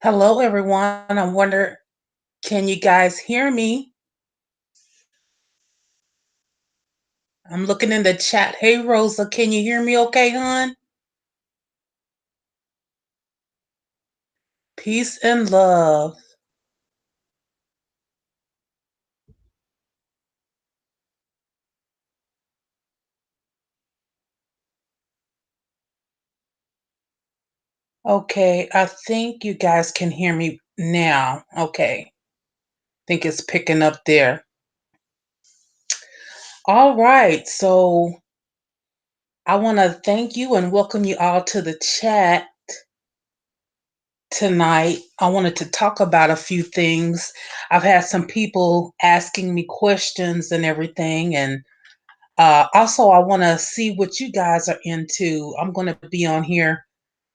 Hello, everyone. I wonder, can you guys hear me? I'm looking in the chat. Hey, Rosa, can you hear me okay, hon? Peace and love. Okay, I think you guys can hear me now. Okay, think it's picking up there. All right, so I want to thank you and welcome you all to the chat tonight. I wanted to talk about a few things. I've had some people asking me questions and everything, and also, I want to see what you guys are into. I'm going to be on here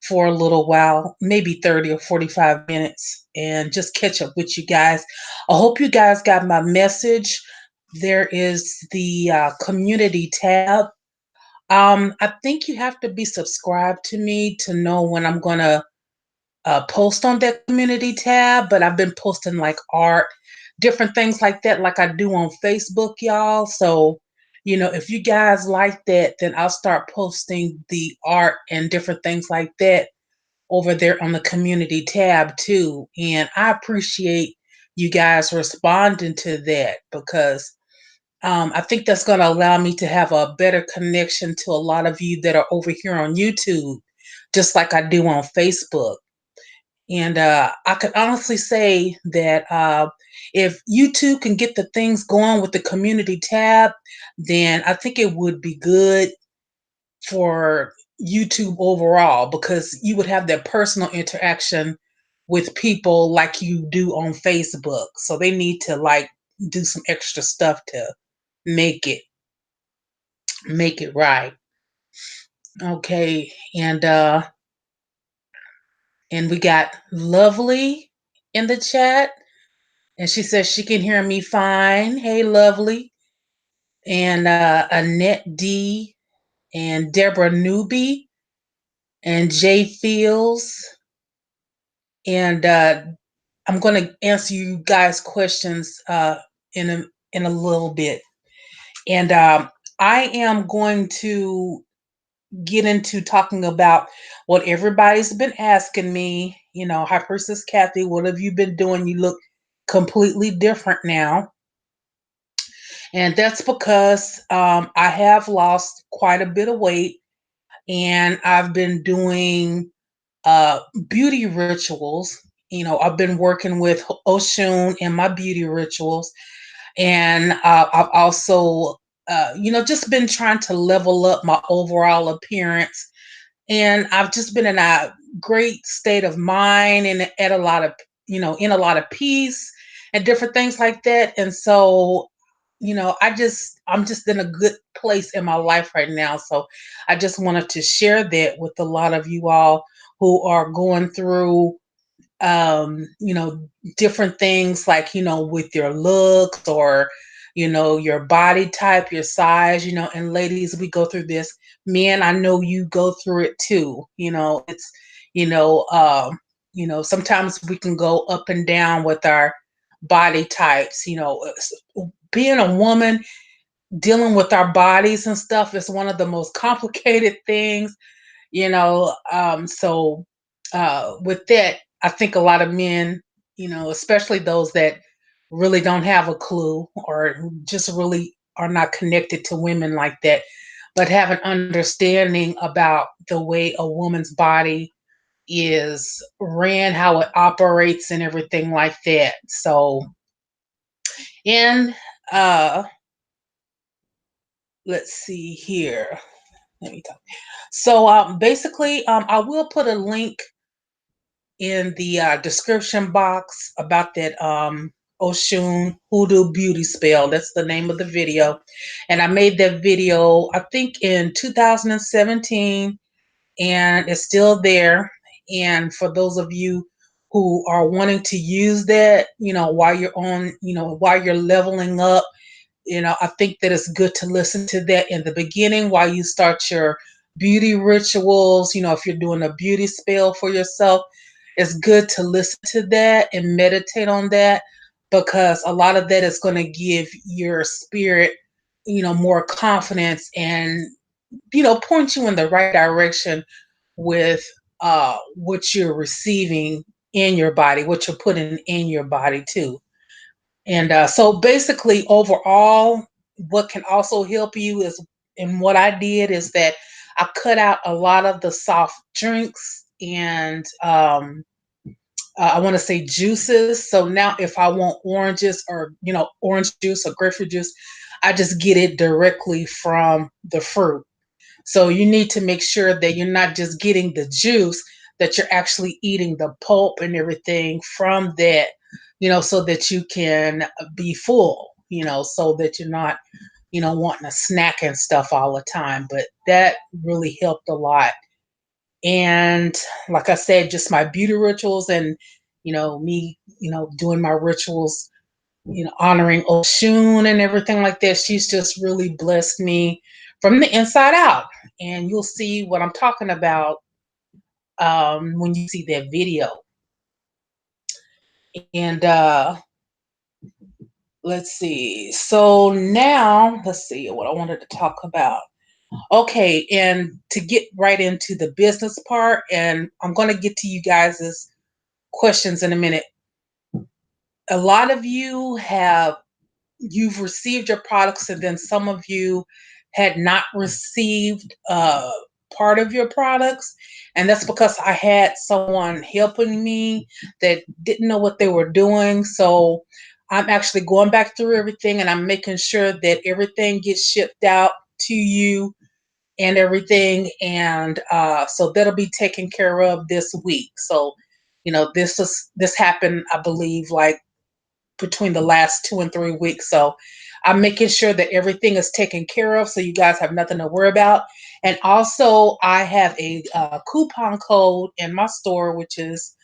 for a little while, maybe 30 or 45 minutes, and just catch up with you guys. I hope you guys got my message. There is the community tab. I think you have to be subscribed to me to know when I'm going to post on that community tab, but I've been posting like art, different things like that, like I do on Facebook, y'all. So, if you guys like that, then I'll start posting the art and different things like that over there on the community tab too. And I appreciate you guys responding to that because I think that's going to allow me to have a better connection to a lot of you that are over here on YouTube, just like I do on Facebook. And I could honestly say that if YouTube can get the things going with the community tab, then I think it would be good for YouTube overall because you would have that personal interaction with people like you do on Facebook. So they need to like do some extra stuff to make it make it right. Okay. And we got Lovely in the chat. And she says she can hear me fine. Hey, Lovely. And Annette D. and Deborah Newby and Jay Fields. And I'm going to answer you guys' questions in a little bit. And I am going to get into talking about what everybody's been asking me. Hi, Princess Kathy, what have you been doing? You look completely different now. And that's because I have lost quite a bit of weight and I've been doing uh, beauty rituals. I've been working with Oshun in my beauty rituals. And I've also, just been trying to level up my overall appearance. And I've just been in a great state of mind and at a lot of, in a lot of peace and different things like that. And so I'm just in a good place in my life right now. So I just wanted to share that with a lot of you all who are going through you know different things like with your looks or your body type, your size, and ladies, we go through this. Men, I know you go through it too. It's you know sometimes we can go up and down with our body types. Being a woman, dealing with our bodies and stuff is one of the most complicated things. So with that, I think a lot of men, especially those that really don't have a clue or who just really are not connected to women like that, but have an understanding about the way a woman's body is ran, how it operates, and everything like that. So, and uh, let's see here. Let me talk. So, basically, I will put a link in the description box about that. Oshun Hoodoo Beauty Spell. That's the name of the video. And I made that video, I think, in 2017, and it's still there. And for those of you who are wanting to use that, while you're on, while you're leveling up, I think that it's good to listen to that in the beginning while you start your beauty rituals. If you're doing a beauty spell for yourself, it's good to listen to that and meditate on that, because a lot of that is going to give your spirit, more confidence, and, point you in the right direction with what you're receiving in your body, what you're putting in your body too. And so basically, overall, what can also help you is, and what I did is that I cut out a lot of the soft drinks and I want to say juices. So now, if I want oranges, or orange juice or grapefruit juice, I just get it directly from the fruit. So you need to make sure that you're not just getting the juice, that you're actually eating the pulp and everything from that, so that you can be full, so that you're not, wanting a snack and stuff all the time. But that really helped a lot. And like I said, just my beauty rituals, and, me, doing my rituals, honoring Oshun and everything like that. She's just really blessed me from the inside out. And you'll see what I'm talking about when you see that video. And let's see. So now, let's see what I wanted to talk about. Okay, and to get right into the business part, and I'm going to get to you guys' questions in a minute. A lot of you you've received your products, and then some of you had not received part of your products, and that's because I had someone helping me that didn't know what they were doing. So I'm actually going back through everything, and I'm making sure that everything gets shipped out to you and everything. And so that'll be taken care of this week. So this happened, I believe, like between the last 2 and 3 weeks. So I'm making sure that everything is taken care of, so you guys have nothing to worry about. And also, I have a coupon code in my store, which is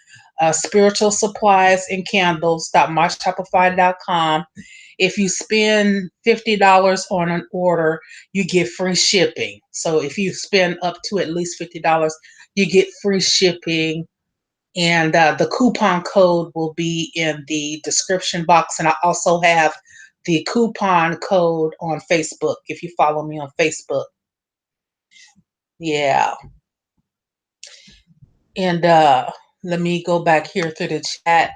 spiritual supplies and candles.myshopify.com. If you spend $50 on an order, you get free shipping. So if you spend up to at least $50, you get free shipping, and the coupon code will be in the description box. And I also have the coupon code on Facebook if you follow me on Facebook. Yeah. And let me go back here through the chat.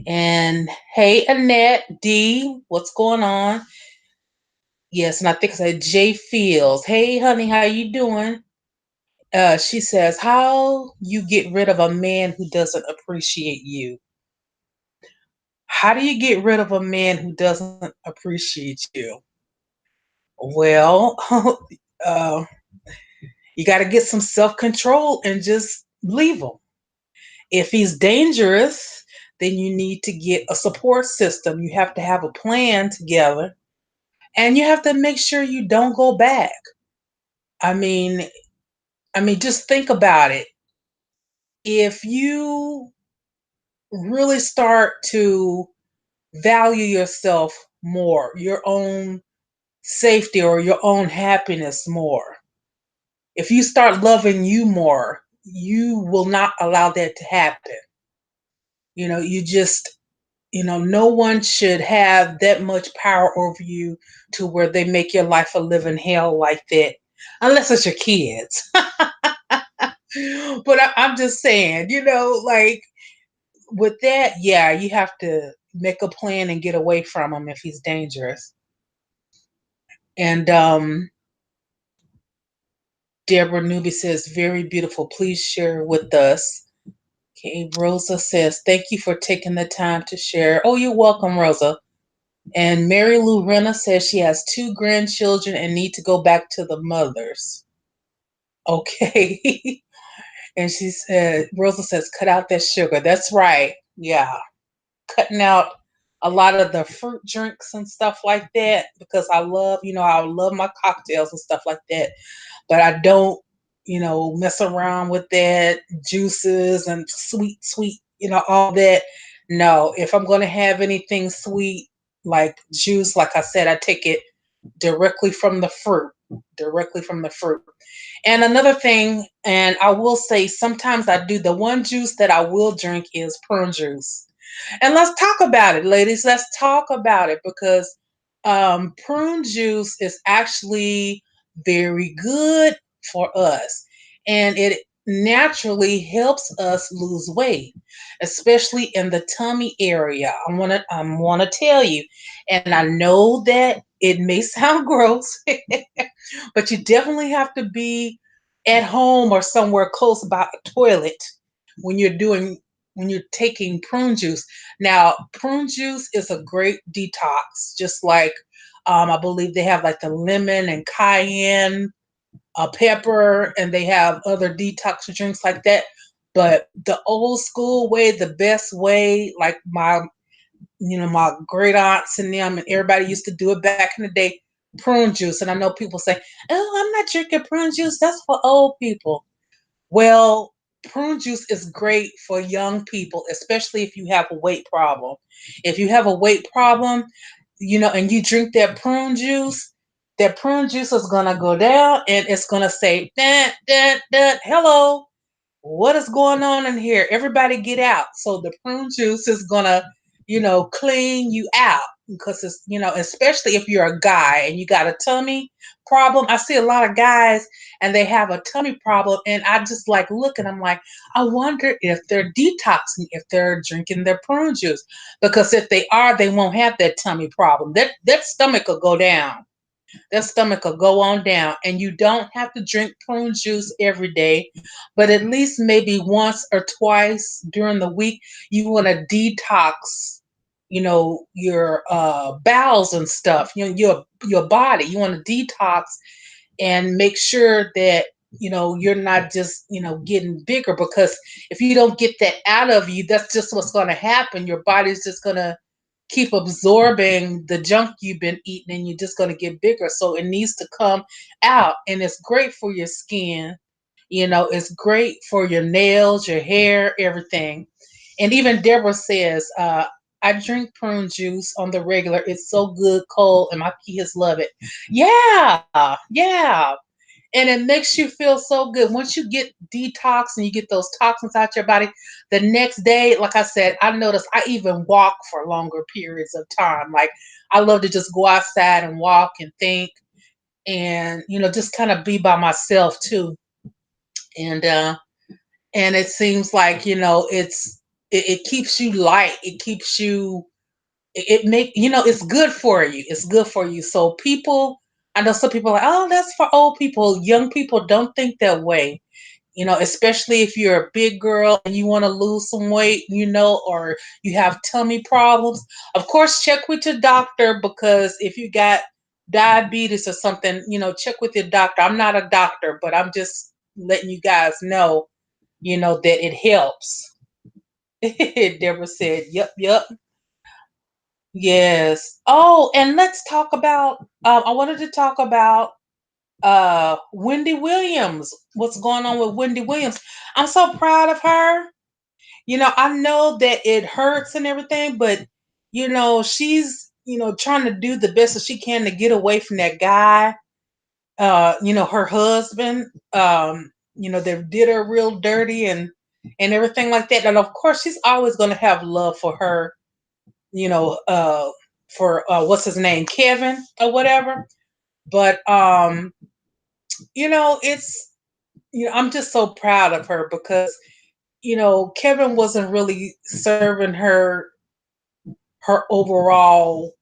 And hey, Annette D, what's going on? Yes, and I think I said J Fields. Hey, honey, how you doing? She says, how you get rid of a man who doesn't appreciate you? How do you get rid of a man who doesn't appreciate you? Well, uh, you got to get some self control and just leave him. If he's dangerous, then you need to get a support system. You have to have a plan together, and you have to make sure you don't go back. I mean, just think about it. If you really start to value yourself more, your own safety or your own happiness more, if you start loving you more, you will not allow that to happen. You just, no one should have that much power over you to where they make your life a living hell like that, unless it's your kids. But I'm just saying, like with that, yeah, you have to make a plan and get away from him if he's dangerous. And Deborah Newby says, very beautiful. Please share with us. Okay, Rosa says, thank you for taking the time to share. Oh, you're welcome, Rosa. And Mary Lou Renna says she has 2 grandchildren and need to go back to the mothers. Okay. And she said, Rosa says, cut out that sugar. That's right. Yeah. Cutting out a lot of the fruit drinks and stuff like that because I love my cocktails and stuff like that. But I don't, mess around with that juices and sweet, all that. No, if I'm going to have anything sweet like juice, like I said, I take it directly from the fruit, directly from the fruit. And another thing, and I will say sometimes I do, the one juice that I will drink is prune juice. And let's talk about it, ladies. Let's talk about it because prune juice is actually very good for us. And it naturally helps us lose weight, especially in the tummy area. I wanna tell you, and I know that it may sound gross, but you definitely have to be at home or somewhere close by a toilet when you're doing when you're taking prune juice. Now, prune juice is a great detox, just like I believe they have like the lemon and cayenne, pepper, and they have other detox drinks like that. But the old school way, the best way, like my great aunts and them and everybody used to do it back in the day, prune juice. And I know people say, "Oh, I'm not drinking prune juice. That's for old people." Well, prune juice is great for young people, especially if you have a weight problem. If you have a weight problem, and you drink that prune juice is gonna go down and it's gonna say, dun, dun, dun, hello, what is going on in here? Everybody get out. So the prune juice is gonna, clean you out because especially if you're a guy and you got a tummy problem. I see a lot of guys and they have a tummy problem, and I just like look and I'm like, I wonder if they're detoxing, if they're drinking their prune juice. Because if they are, they won't have that tummy problem. That stomach will go down. Their stomach will go on down. And you don't have to drink prune juice every day, but at least maybe once or twice during the week, you want to detox, your bowels and stuff, your body. You want to detox and make sure that you're not just getting bigger, because if you don't get that out of you, that's just what's going to happen. Your body's just going to keep absorbing the junk you've been eating, and you're just going to get bigger. So it needs to come out, and it's great for your skin. It's great for your nails, your hair, everything. And even Deborah says, I drink prune juice on the regular. It's so good cold, and my kids love it. Yeah, yeah. And it makes you feel so good. Once you get detox and you get those toxins out your body, the next day, like I said, I notice I even walk for longer periods of time. Like I love to just go outside and walk and think, and just kind of be by myself too. And it seems like it keeps you light. It keeps you it make it's good for you. It's good for you. So people, I know some people are like, oh, that's for old people. Young people don't think that way. Especially if you're a big girl and you want to lose some weight, or you have tummy problems. Of course, check with your doctor, because if you got diabetes or something, check with your doctor. I'm not a doctor, but I'm just letting you guys know, that it helps. Deborah said, yep, yep. Yes. Oh, and let's talk about. I wanted to talk about Wendy Williams. What's going on with Wendy Williams? I'm so proud of her. I know that it hurts and everything, but she's trying to do the best that she can to get away from that guy. Her husband. They did her real dirty and everything like that. And of course, she's always going to have love for her, you know, uh, for what's his name, Kevin or whatever. But it's I'm just so proud of her because Kevin wasn't really serving her overall.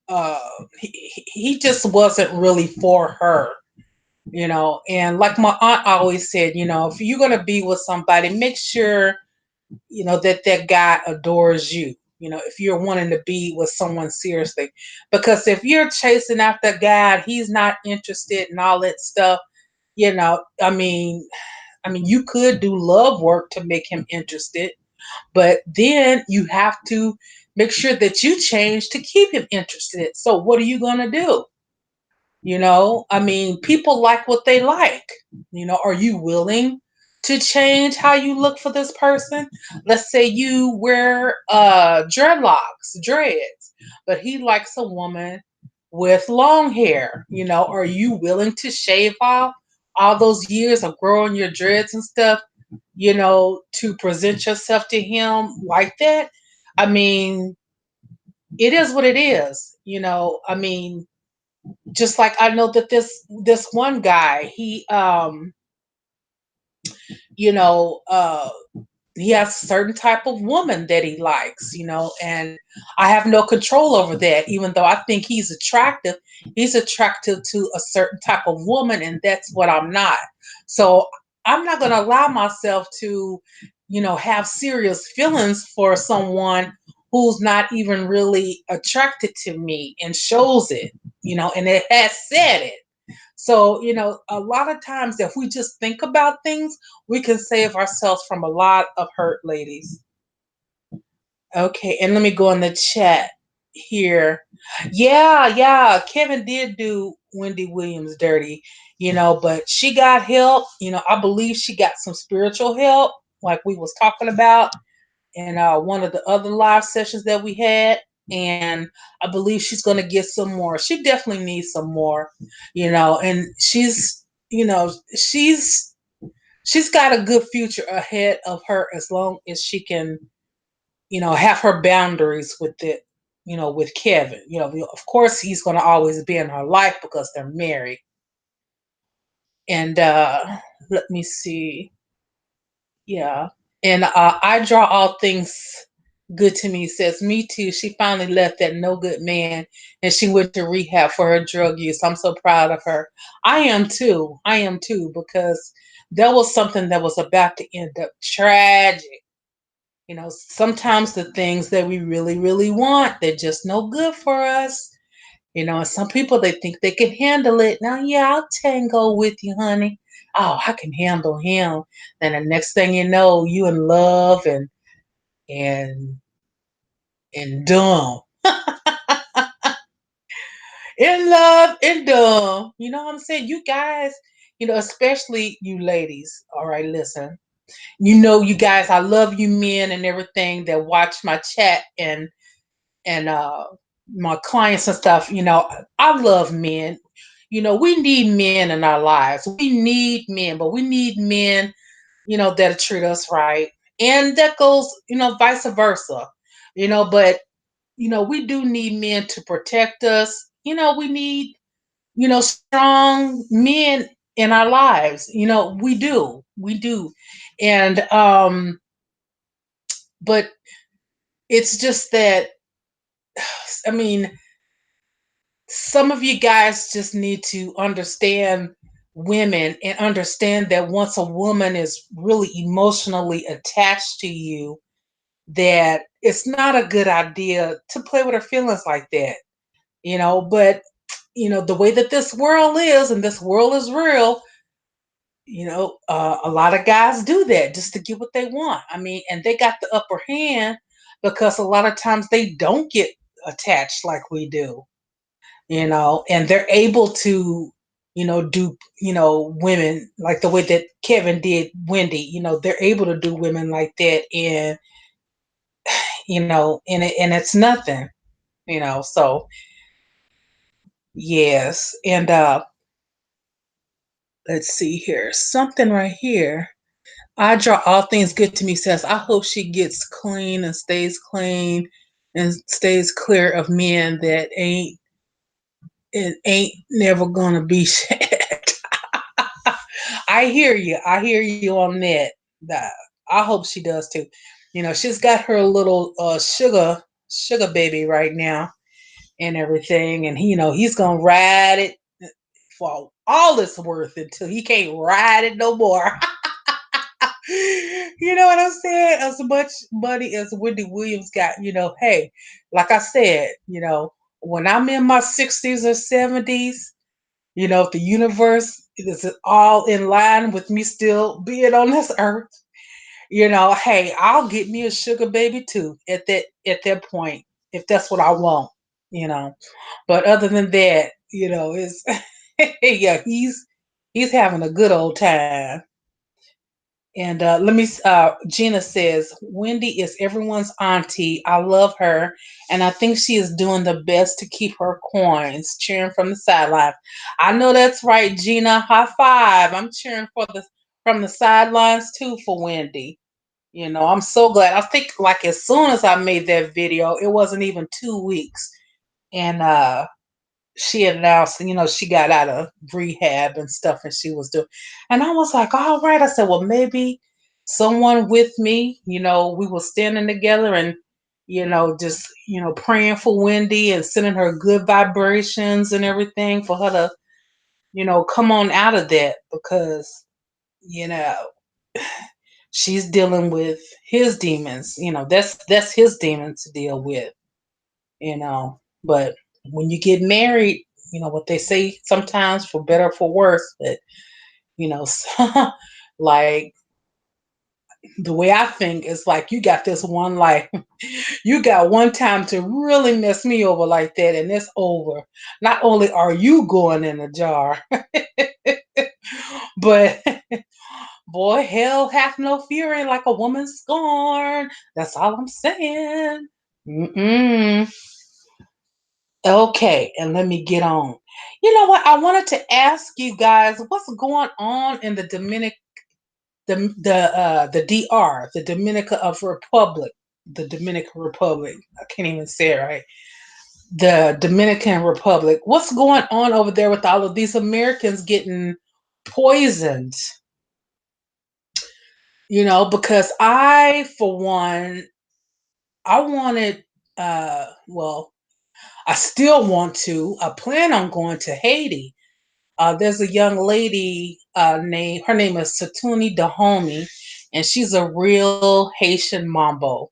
Uh, he just wasn't really for her. And like my aunt always said, if you're gonna be with somebody, make sure that guy adores you. If you're wanting to be with someone seriously, because if you're chasing after God, he's not interested in all that stuff. I mean, you could do love work to make him interested, But then you have to make sure that you change to keep him interested. So what are you going to do? I mean, people like what they like. Are you willing to change how you look for this person? Let's say you wear dreads, but he likes a woman with long hair. Are you willing to shave off all those years of growing your dreads and stuff, to present yourself to him like that? I mean, it is what it is. I mean, just like I know that this one guy, you know, uh he has a certain type of woman that he likes, and I have no control over that. Even though I think he's attractive to a certain type of woman, and that's what I'm not. So I'm not going to allow myself to, have serious feelings for someone who's not even really attracted to me and shows it, and it has said it. So, a lot of times if we just think about things, we can save ourselves from a lot of hurt, ladies. Okay, and let me go in the chat here. Yeah, yeah, Kevin did do Wendy Williams dirty, but she got help. I believe she got some spiritual help, like we was talking about in one of the other live sessions that we had. And I believe she's going to get some more. She definitely needs some more, and she's got a good future ahead of her as long as she can, have her boundaries with it, with Kevin. Of course he's going to always be in her life because they're married. And let me see. Yeah. And I draw all things good to me says, me too. She finally left that no good man and she went to rehab for her drug use. I'm so proud of her. I am too. I am too, because that was something that was about to end up tragic. Sometimes the things that we really, really want, they're just no good for us. And some people, they think they can handle it. Now, yeah, I'll tango with you, honey. Oh, I can handle him. Then the next thing you know, you in love and dumb. In love and dumb. You know what I'm saying? You guys, especially you ladies. All right, listen. You guys, I love you men and everything that watch my chat and my clients and stuff. I love men. We need men in our lives. We need men, but we need men, that'll treat us right. And that goes, vice versa. But we do need men to protect us. We need, strong men in our lives. We do. We do. And but it's just that, I mean, some of you guys just need to understand women and understand that once a woman is really emotionally attached to you, that it's not a good idea to play with her feelings like that. But the way that this world is, and this world is real, a lot of guys do that just to get what they want. I mean, and they got the upper hand because a lot of times they don't get attached like we do, and they're able to, do, women like the way that Kevin did Wendy. They're able to do women like that, and and it's nothing, So yes, and let's see here, something right here. I draw all things good to me says, I hope she gets clean and stays clear of men that ain't never gonna be shit. I hear you. I hear you on that. That I hope she does too. She's got her little sugar baby right now and everything, and he's gonna ride it for all it's worth until he can't ride it no more. You know what I'm saying? As much money as Wendy Williams got, hey, like I said, when I'm in my 60s or 70s, if the universe is all in line with me still being on this earth, Hey, I'll get me a sugar baby too at that point if that's what I want, you know. But other than that, it's yeah, he's having a good old time. And Gina says, Wendy is everyone's auntie. I love her. And I think she is doing the best to keep her coins, cheering from the sidelines. I know that's right, Gina. High five. I'm cheering from the sidelines too for Wendy. I'm so glad. I think like as soon as I made that video, it wasn't even 2 weeks. And she had announced, she got out of rehab and stuff and she was doing. And I was like, all right. I said, well, maybe someone with me, we were standing together and, just, praying for Wendy and sending her good vibrations and everything for her to, come on out of that because, you know, she's dealing with his demons. That's his demons to deal with, But when you get married, what they say sometimes for better or for worse, but you know, like the way I think is like you got this one life. You got one time to really mess me over like that, and it's over. Not only are you going in a jar, but boy, hell hath no fury like a woman scorned. That's all I'm saying. Mm-mm. Okay, and let me get on. You know what? I wanted to ask you guys what's going on in the DR, the Dominica of Republic, the Dominican Republic. I can't even say it right. The Dominican Republic. What's going on over there with all of these Americans getting poisoned? Because I, for one, I wanted, well, I still want to. I plan on going to Haiti. There's a young lady her name is Satuni Dahomey, and she's a real Haitian mambo.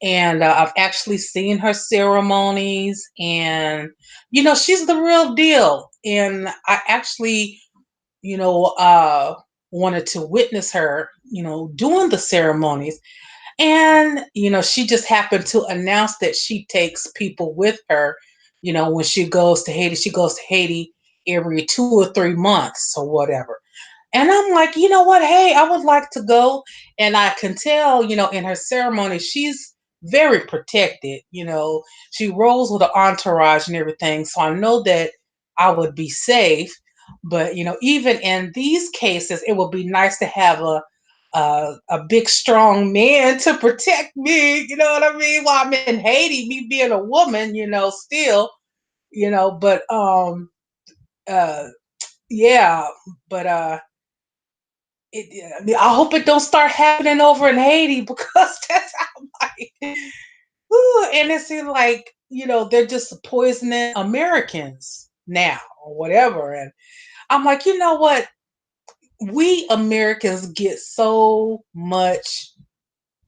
And I've actually seen her ceremonies, and she's the real deal. And I actually, you know, uh, wanted to witness her, doing the ceremonies. And, she just happened to announce that she takes people with her, when she goes to Haiti. She goes to Haiti every 2 or 3 months or whatever. And I'm like, you know what? Hey, I would like to go. And I can tell, in her ceremony, she's very protected. She rolls with an entourage and everything. So I know that I would be safe. But, even in these cases, it would be nice to have a big, strong man to protect me. You know what I mean? While I'm in Haiti, me being a woman, still, but, uh, yeah, but, I mean, I hope it don't start happening over in Haiti because that's how I'm like, ooh, and it seems like they're just poisoning Americans now or whatever, and I'm like, you know what? We Americans get so much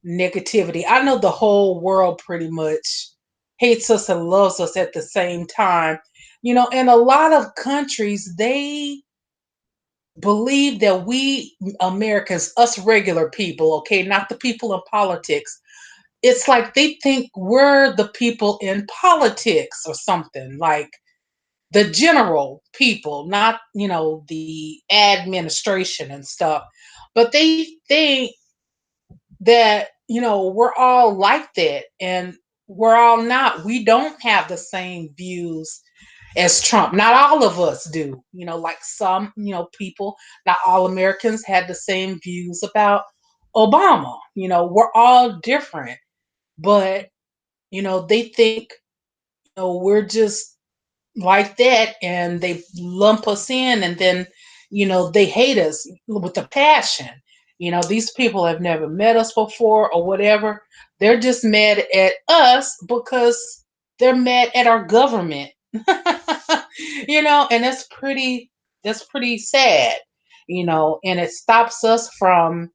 negativity. I know the whole world pretty much hates us and loves us at the same time, and a lot of countries they believe that we Americans, us regular people, okay, not the people in politics, it's like they think we're the people in politics or something, like the general people, not, the administration and stuff. But they think that, we're all like that, and we're all not. We don't have the same views as Trump. Not all of us do. Like some, people, not all Americans had the same views about Obama. We're all different, but they think, we're just like that, and they lump us in, and then they hate us with a passion. These people have never met us before or whatever. They're just mad at us because they're mad at our government. And that's pretty sad. And it stops us from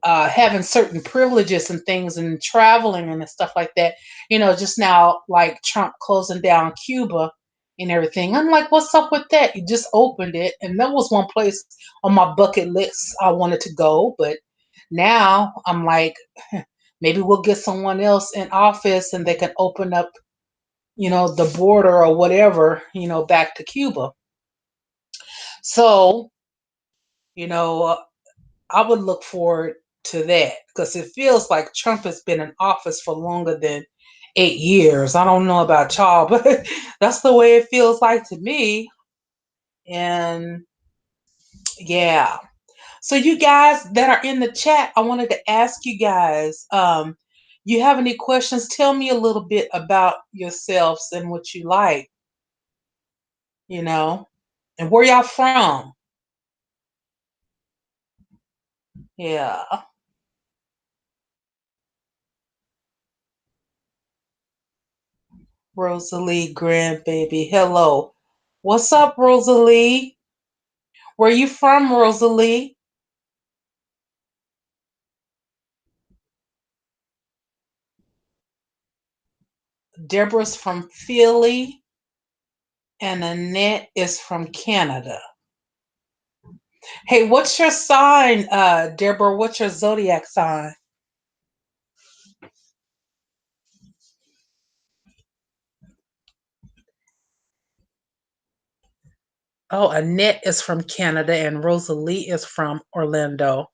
having certain privileges and things and traveling and stuff like that. Just now, like Trump closing down Cuba and everything. I'm like, what's up with that? You just opened it, and that was one place on my bucket list I wanted to go, but Now I'm like, maybe we'll get someone else in office and they can open up, the border or whatever, back to Cuba. So, you know, uh, I would look forward to that because it feels like Trump has been in office for longer than 8 years. I don't know about y'all, but that's the way it feels like to me. And yeah. So you guys that are in the chat, I wanted to ask you guys, you have any questions? Tell me a little bit about yourselves and what you like, you know, and where y'all from. Yeah. Rosalie grandbaby. Hello. What's up, Rosalie? Where you from, Rosalie? Deborah's from Philly and Annette is from Canada. Hey, what's your sign, Deborah? What's your zodiac sign? Oh, Annette is from Canada and Rosalie is from Orlando.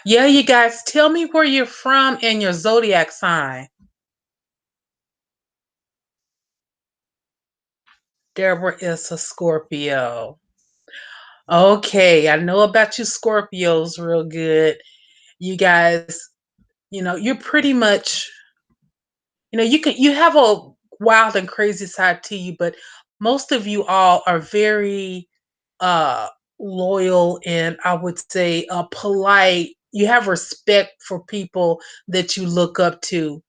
Yeah, you guys, tell me where you're from and your zodiac sign. Deborah is a Scorpio. Okay, I know about you Scorpios real good. You guys, you're pretty much, you have a wild and crazy side to you, but most of you all are very uh loyal and I would say polite. You have respect for people that you look up to.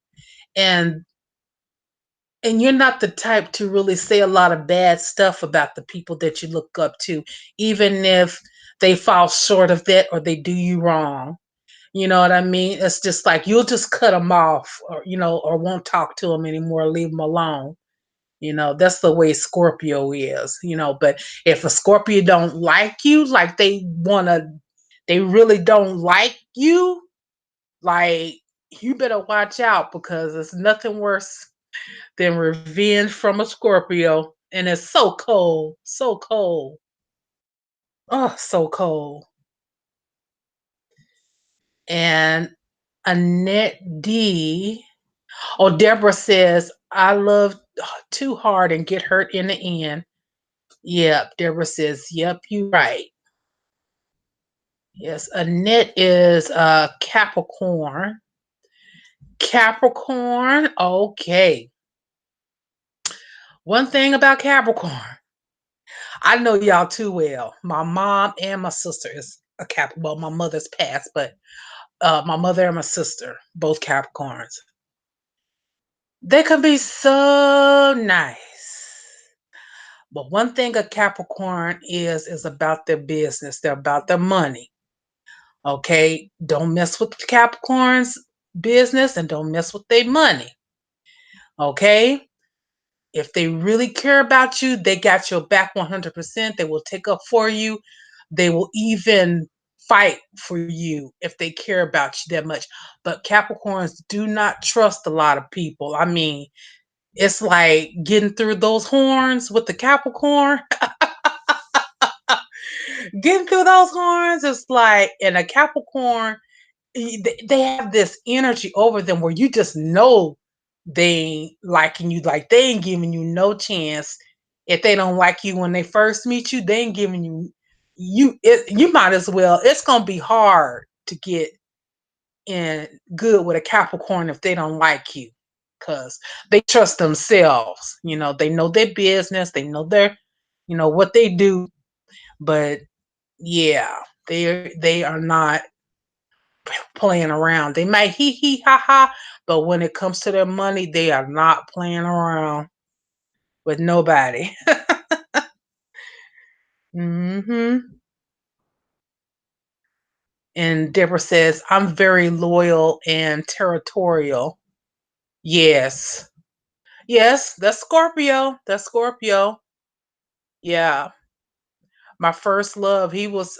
And you're not the type to really say a lot of bad stuff about the people that you look up to, even if they fall short of that or they do you wrong. You know what I mean? It's just like you'll just cut them off, or or won't talk to them anymore, leave them alone. That's the way Scorpio is. But if a Scorpio don't like you, like they really don't like you, like you better watch out because it's nothing worse than revenge from a Scorpio. And it's so cold, so cold. Oh, so cold. And Annette D. Oh, Deborah says, I love too hard and get hurt in the end. Yep. Deborah says, yep, you right. Yes. Annette is Capricorn. Capricorn. Okay. One thing about Capricorn, I know y'all too well. My mom and my sister is a Cap. Well, my mother's passed, but my mother and my sister, both Capricorns. They can be so nice. But one thing a Capricorn is about their business. They're about their money. Okay. Don't mess with the Capricorn's business and don't mess with their money. Okay. If they really care about you, they got your back 100%. They will take up for you. They will even fight for you if they care about you that much. But Capricorns do not trust a lot of people. I mean, it's like getting through those horns with the Capricorn. Getting through those horns is like, and a Capricorn, they have this energy over them where you just know they ain't liking you. Like they ain't giving you no chance. If they don't like you when they first meet you, they ain't giving you might as well. It's gonna be hard to get in good with a Capricorn if they don't like you. Cause they trust themselves. They know their business, they know what they do, but yeah, they are not playing around. They might hee hee ha ha, but when it comes to their money, they are not playing around with nobody. hmm And Deborah says, I'm very loyal and territorial. Yes. Yes, that's Scorpio. That's Scorpio. Yeah. My first love, he was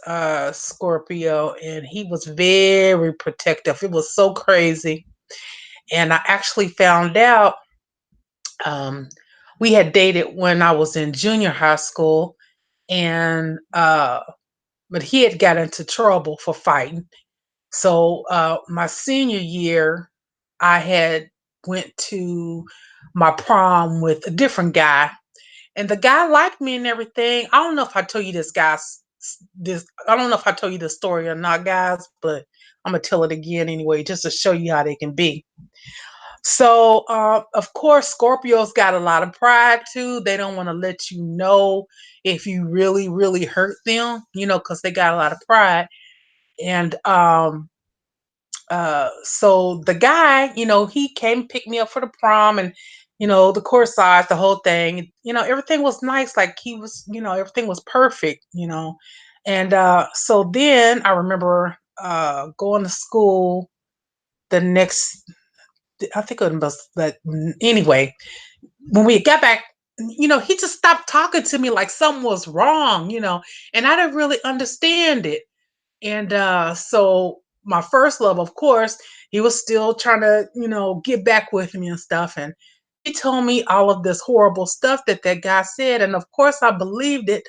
Scorpio and he was very protective. It was so crazy. And I actually found out um we had dated when I was in junior high school and but he had got into trouble for fighting. So my senior year I had went to my prom with a different guy and the guy liked me and everything. I don't know if I told you this guy's this. I don't know if I told you this story or not, guys, but I'm gonna tell it again anyway, just to show you how they can be. So, of course, Scorpios got a lot of pride too. They don't want to let you know if you really, really hurt them, because they got a lot of pride. And so the guy, he came pick me up for the prom and the courtside, the whole thing. Everything was nice. Like he was, everything was perfect. And so then I remember going to school the next. I think it was like anyway. When we got back, he just stopped talking to me like something was wrong. And I didn't really understand it. And so my first love, of course, he was still trying to, get back with me and stuff. And he told me all of this horrible stuff that that guy said. And of course, I believed it.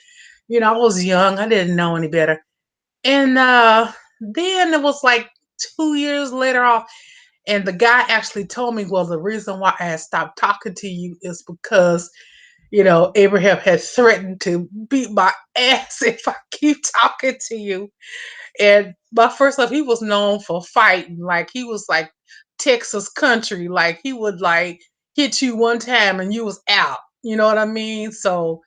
I was young, I didn't know any better. And then it was like 2 years later off. And the guy actually told me, well, the reason why I had stopped talking to you is because, Abraham had threatened to beat my ass if I keep talking to you. And my first love, he was known for fighting. Like he was like Texas country. Like he would like hit you one time and you was out. You know what I mean? So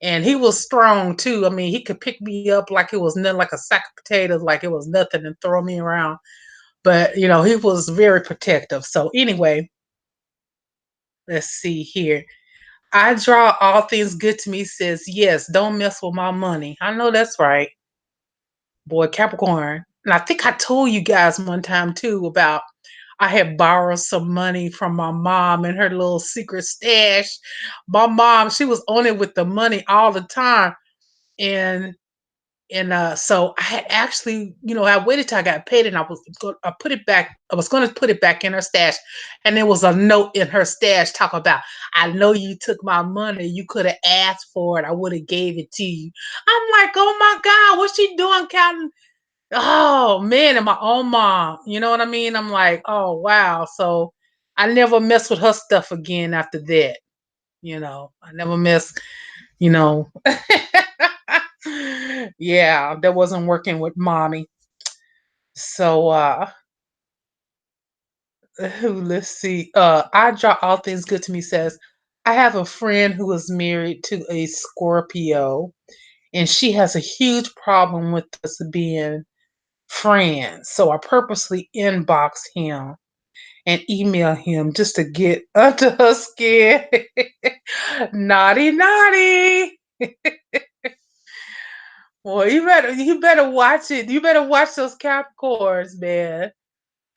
and he was strong too. I mean, he could pick me up like it was nothing, like a sack of potatoes, like it was nothing, and throw me around. But he was very protective. So anyway, let's see here. I draw all things good to me says yes, don't mess with my money. I know that's right. Boy, Capricorn. And I think I told you guys one time too about I had borrowed some money from my mom in her little secret stash. My mom, she was on it with the money all the time. And so I had actually, I waited till I got paid and I put it back. I was going to put it back in her stash. And there was a note in her stash talking about, I know you took my money. You could have asked for it. I would have gave it to you. I'm like, oh my God, what's she doing counting? Oh man, and my own mom. You know what I mean? I'm like, oh wow. So I never mess with her stuff again after that. I never mess, you know. Yeah, that wasn't working with mommy. So let's see. I draw all things good to me says I have a friend who is married to a Scorpio and she has a huge problem with us being friends. So I purposely inbox him and email him just to get under her skin. Naughty, naughty. Well, you better watch it. You better watch those Capricorns, man.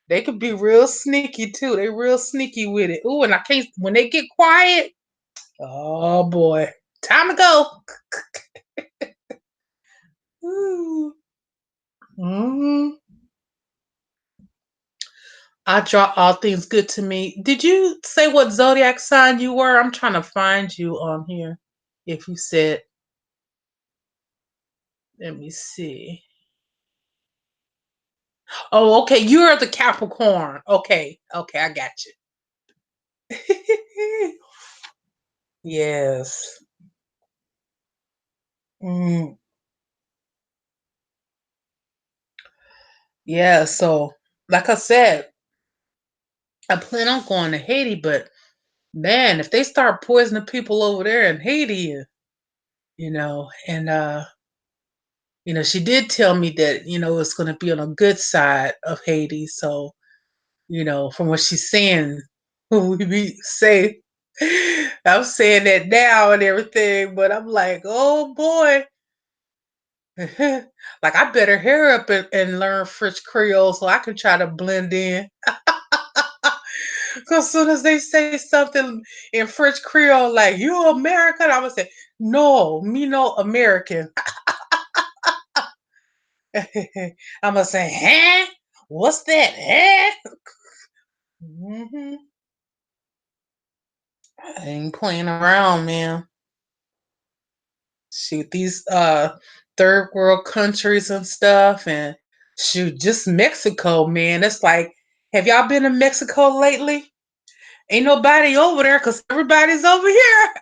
They could be real sneaky too. They real sneaky with it. Ooh, and I can't when they get quiet. Oh boy, time to go. Ooh. Mhm. I draw all things good to me. Did you say what zodiac sign you were? I'm trying to find you on here. If you said, let me see. Oh, okay. You're the Capricorn. Okay. Okay, I got you. Yes. Mm, yeah. So, like I said, I plan on going to Haiti, but man, if they start poisoning people over there in Haiti, and she did tell me that it's going to be on a good side of Haiti. So, from what she's saying, we be safe. I'm saying that now and everything, but I'm like, oh boy. Like I better hurry up and learn French Creole so I can try to blend in. Because as soon as they say something in French Creole, like you American, I would say, no, me no American. I'm gonna say, huh? What's that? Huh? Hmm. I ain't playing around, man. Shoot, these third world countries and stuff, and shoot, just Mexico, man. It's like, have y'all been to Mexico lately? Ain't nobody over there because everybody's over here.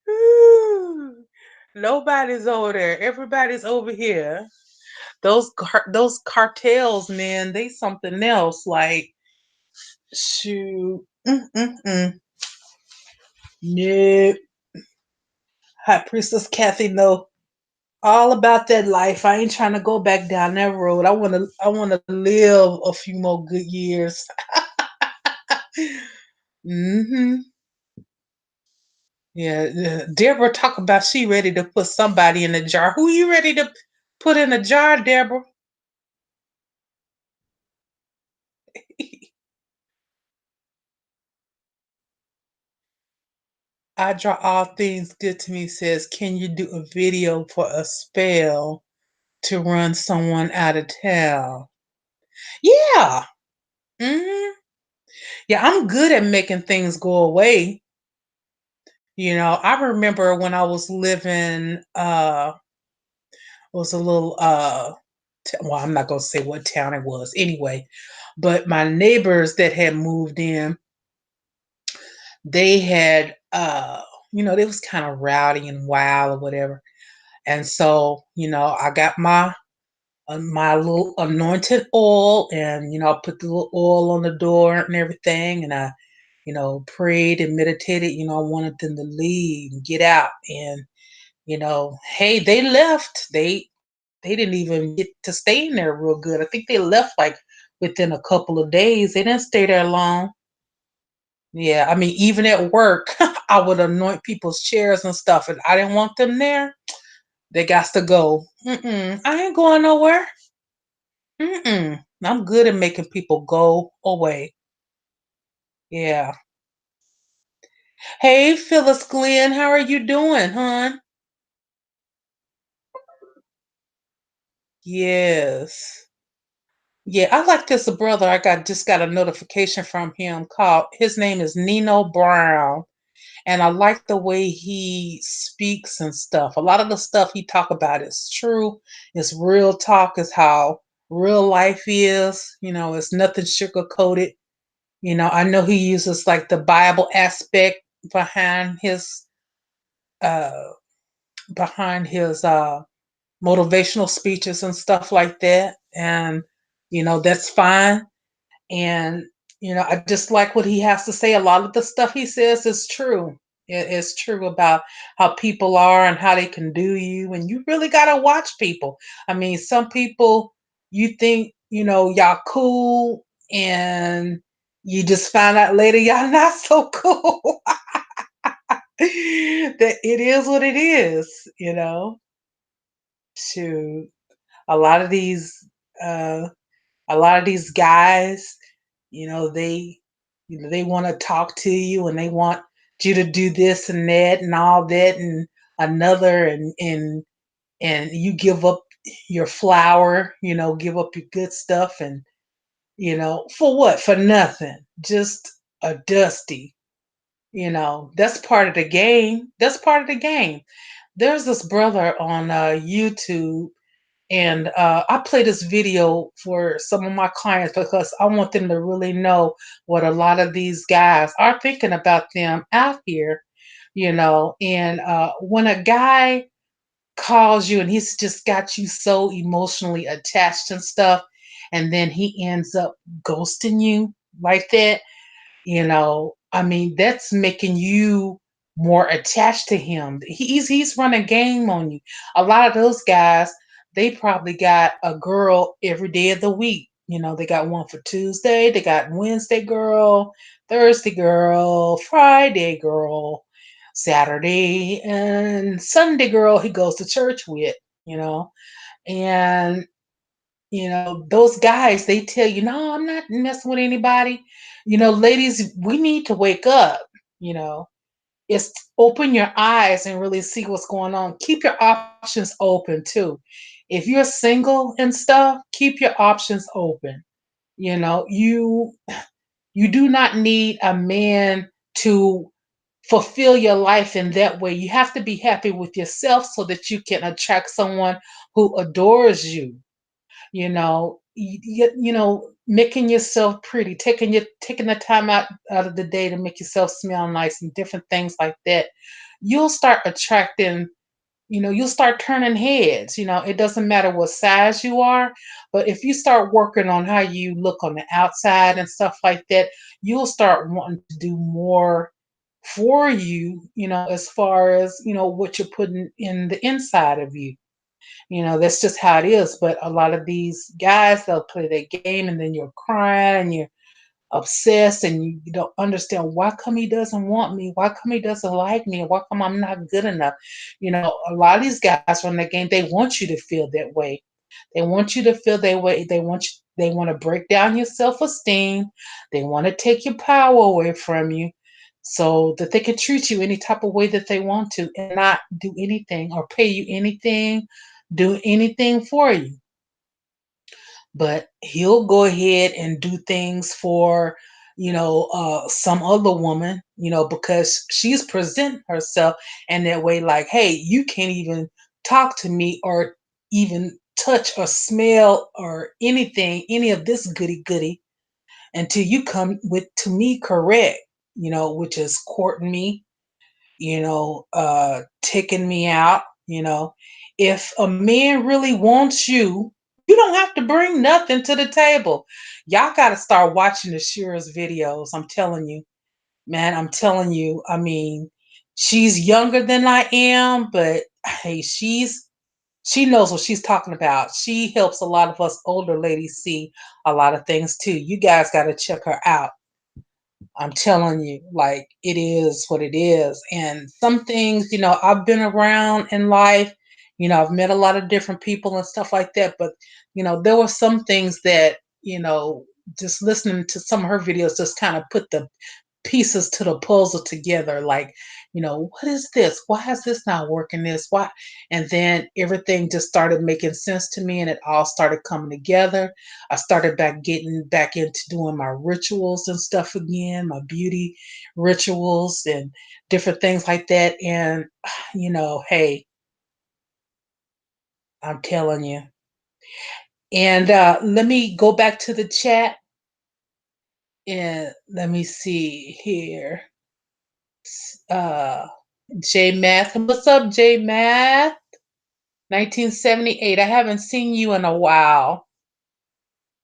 Ooh, nobody's over there. Everybody's over here. Those cartels, man, they something else. Like, shoot, no. High Priestess Kathy know all about that life. I ain't trying to go back down that road. I wanna live a few more good years. Hmm. Yeah, yeah. Deborah talk about she ready to put somebody in a jar. Who you ready to put in a jar, Deborah? I draw all things good to me says, can you do a video for a spell to run someone out of town? Yeah. Hmm. Yeah, I'm good at making things go away. I remember when I was living was a little well, I'm not gonna say what town it was anyway, but my neighbors that had moved in, they had they was kind of rowdy and wild or whatever. And so, I got my little anointed oil, and I put the little oil on the door and everything, and I prayed and meditated. I wanted them to leave and get out. And hey, they left. They didn't even get to stay in there real good. I think they left like within a couple of days. They didn't stay there long. Yeah, I mean, even at work, I would anoint people's chairs and stuff, and I didn't want them there. They got to go. I ain't going nowhere. I'm good at making people go away. Yeah. Hey, Phyllis Glenn, how are you doing, hon? Yes. Yeah, I like this brother. I just got a notification from him called his name is Nino Brown. And I like the way he speaks and stuff. A lot of the stuff he talk about is true. It's real talk, is how real life is. It's nothing sugar coated. I know he uses like the Bible aspect behind his uh behind his motivational speeches and stuff like that. And that's fine. And I just like what he has to say. A lot of the stuff he says is true. It's true about how people are and how they can do you, and you really got to watch people. I mean, some people, you think y'all cool, and you just find out later y'all not so cool. That it is what it is. To a lot of these uh a lot of these guys, they they want to talk to you, and they want you to do this and that and all that and another, and you give up your flower, give up your good stuff, and for what? For nothing. Just a dusty. That's part of the game. That's part of the game. There's this brother on YouTube, and I play this video for some of my clients because I want them to really know what a lot of these guys are thinking about them out here. And when a guy calls you and he's just got you so emotionally attached and stuff, and then he ends up ghosting you like that, I mean, that's making you more attached to him. He's running game on you. A lot of those guys, they probably got a girl every day of the week. They got one for Tuesday, they got Wednesday girl, Thursday girl, Friday girl, Saturday and Sunday girl he goes to church with, you know. And those guys, they tell you, no, I'm not messing with anybody. Ladies, we need to wake up, you know. It's open your eyes and really see what's going on. Keep your options open too. If you're single and stuff, keep your options open. You know, you do not need a man to fulfill your life in that way. You have to be happy with yourself so that you can attract someone who adores you. Making yourself pretty, taking the time out of the day to make yourself smell nice and different things like that. You'll start attracting, you'll start turning heads. It doesn't matter what size you are, but if you start working on how you look on the outside and stuff like that, you'll start wanting to do more for you, as far as, what you're putting in the inside of you. That's just how it is. But a lot of these guys, they'll play their game and then you're crying and you're obsessed and you don't understand why come he doesn't want me? Why come he doesn't like me? Why come I'm not good enough? A lot of these guys from the game, they want you to feel that way. They want you to feel that way. They want to break down your self-esteem. They want to take your power away from you so that they can treat you any type of way that they want to and not do anything or pay you anything, do anything for you. But he'll go ahead and do things for, some other woman, because she's presenting herself in that way, like, hey, you can't even talk to me or even touch or smell or anything, any of this goody goody until you come with to me correct, which is courting me, taking me out. If a man really wants you, you don't have to bring nothing to the table. Y'all got to start watching the Shira's videos. I'm telling you, man, I'm telling you. I mean, she's younger than I am, but hey, she knows what she's talking about. She helps a lot of us older ladies see a lot of things too. You guys got to check her out. I'm telling you, like, it is what it is. And some things, I've been around in life, I've met a lot of different people and stuff like that. But, there were some things that, just listening to some of her videos just kind of put the pieces to the puzzle together. Like, what is this? Why is this not working? This? Why? And then everything just started making sense to me and it all started coming together. I started getting back into doing my rituals and stuff again, my beauty rituals and different things like that. And, hey, I'm telling you. And let me go back to the chat and let me see here. Uh, J Math. What's up, J Math? 1978. I haven't seen you in a while.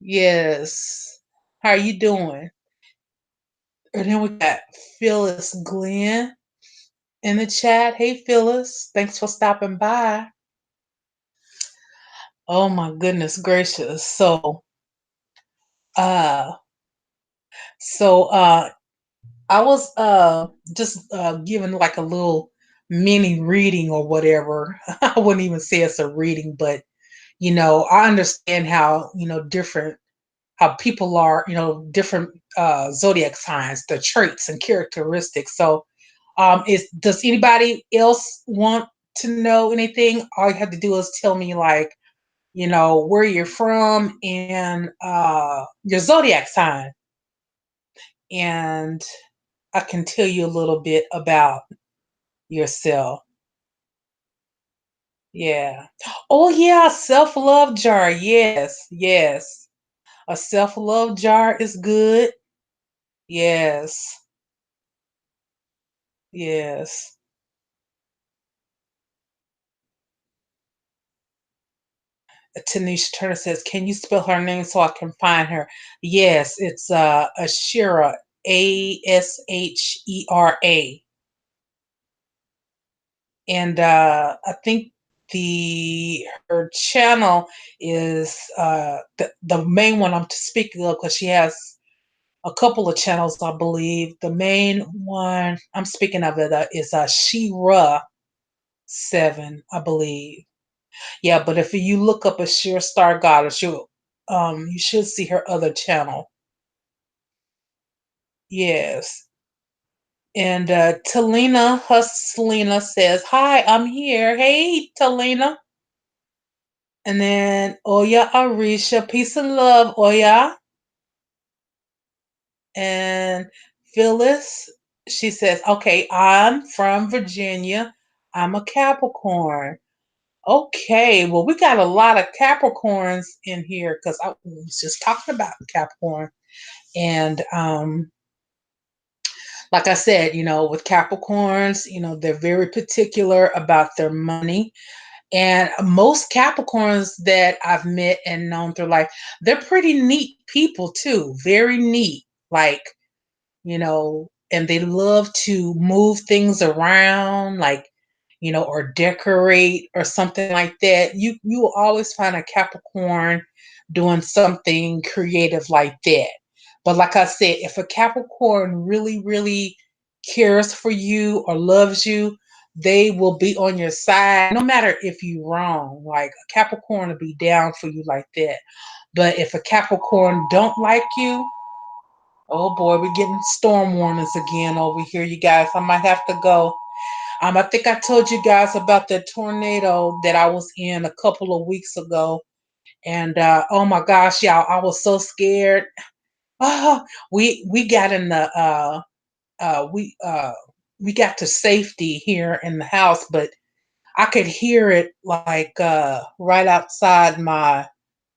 Yes. How are you doing? And then we got Phyllis Glenn in the chat. Hey, Phyllis. Thanks for stopping by. Oh my goodness gracious. Uh, so I was just giving like a little mini reading or whatever. I wouldn't even say it's a reading, but I understand how, different how people are, different zodiac signs, the traits and characteristics. So is does anybody else want to know anything? All you have to do is tell me like, where you're from and your zodiac sign. And I can tell you a little bit about yourself. Yeah. Oh yeah, self-love jar. Yes, yes. A self-love jar is good. Yes. Yes. Tanisha Turner says, "Can you spell her name so I can find her?" Yes, it's Ashira, Ashera, and I think the her channel is the main one I'm speaking of because she has a couple of channels, I believe. The main one I'm speaking of it is Shira 7, I believe. Yeah, but if you look up a sheer star goddess, you should see her other channel. Yes. And Talina Hustlina says, "Hi, I'm here. Hey, Talina." And then Oya Arisha, peace and love, Oya. And Phyllis, she says, "Okay, I'm from Virginia. I'm a Capricorn." Okay, well, we got a lot of Capricorns in here because I was just talking about Capricorn. And like I said, with Capricorns, they're very particular about their money. And most Capricorns that I've met and known through life, they're pretty neat people too, very neat. Like, and they love to move things around, like, or decorate or something like that. You will always find a Capricorn doing something creative like that. But like I said, if a Capricorn really, really cares for you or loves you, they will be on your side no matter if you're wrong. Like a Capricorn will be down for you like that. But if a Capricorn don't like you, oh boy, we're getting storm warnings again over here, you guys. I might have to go. I think I told you guys about the tornado that I was in a couple of weeks ago. And oh my gosh, y'all, I was so scared. Oh, we got in the uh we uh we got to safety here in the house, but I could hear it like right outside my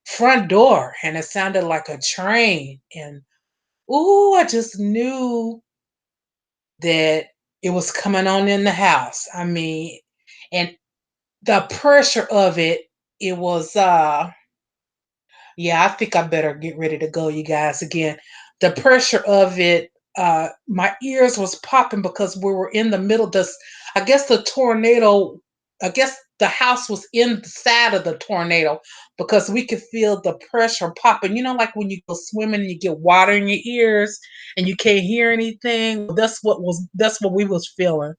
front door, and it sounded like a train. And ooh, I just knew that it was coming on in the house. I mean, and the pressure of it, it was yeah, I think I better get ready to go, you guys. Again, the pressure of it, my ears was popping because we were in the middle. I guess the tornado, I guess the house was inside of the tornado because we could feel the pressure popping. Like when you go swimming and you get water in your ears and you can't hear anything. That's what we was feeling.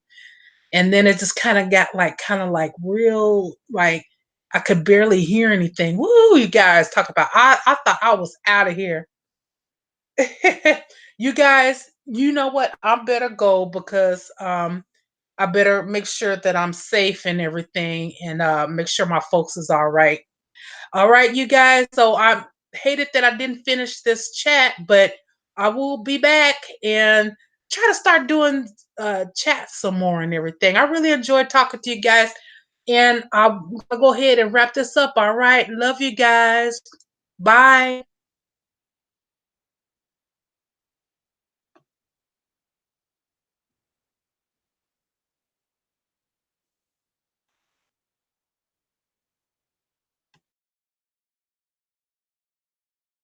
And then it just kind of like real, like I could barely hear anything. Woo, you guys talk about, I thought I was out of here. You guys, you know what? I better go because I better make sure that I'm safe and everything, and make sure my folks is all right. All right, you guys. So I hated that I didn't finish this chat, but I will be back and try to start doing chats some more and everything. I really enjoyed talking to you guys. And I'll go ahead and wrap this up. All right. Love you guys. Bye.